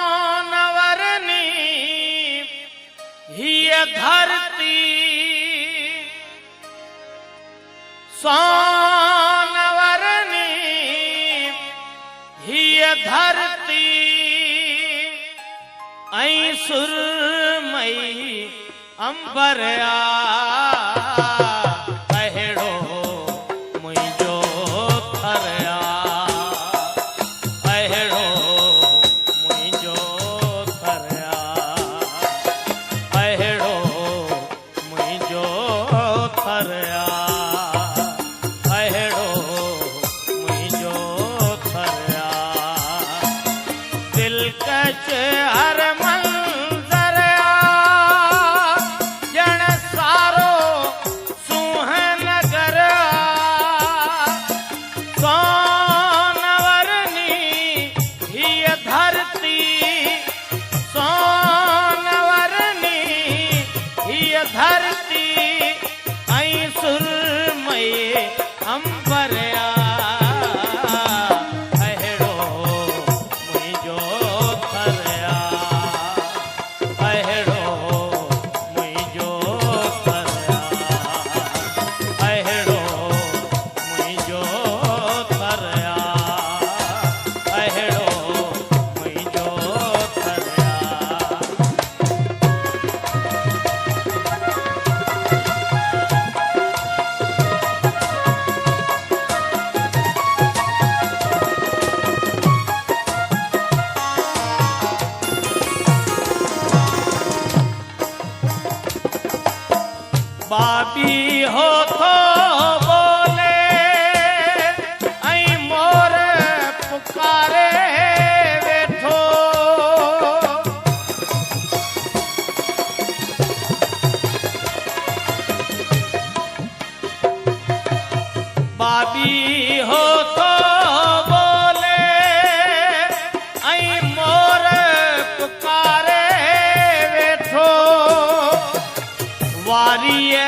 सोनवरनी हिय धरती, सोनवरनी हिय धरती, ऐं सुरमई अंबरया अहिड़ो मुंहिंजो थरया, अहिड़ो मुंहिंजो थरया, अहिड़ो मुंहिंजो थरया, अहिड़ो मुंहिंजो थरया। दिलकश हर मंज़रिया ॼण सारो सुहिण नगरिया, सोनवरनी हीअ धरती, सोनवरनी हीअ धरती, ऐं सुरमई अंबरया अहिड़ो मुंहिंजो थरया, अहिड़ो मुंहिंजो थरया, अहिड़ो मुंहिंजो थरया, अहिड़ो मुंहिंजो थरया। बाबी हो थो बोले, ऐं मोर पुकारे वेठो, बाबी हो थो बोले, ऐं मोर पुकारे वेठो, वारीअ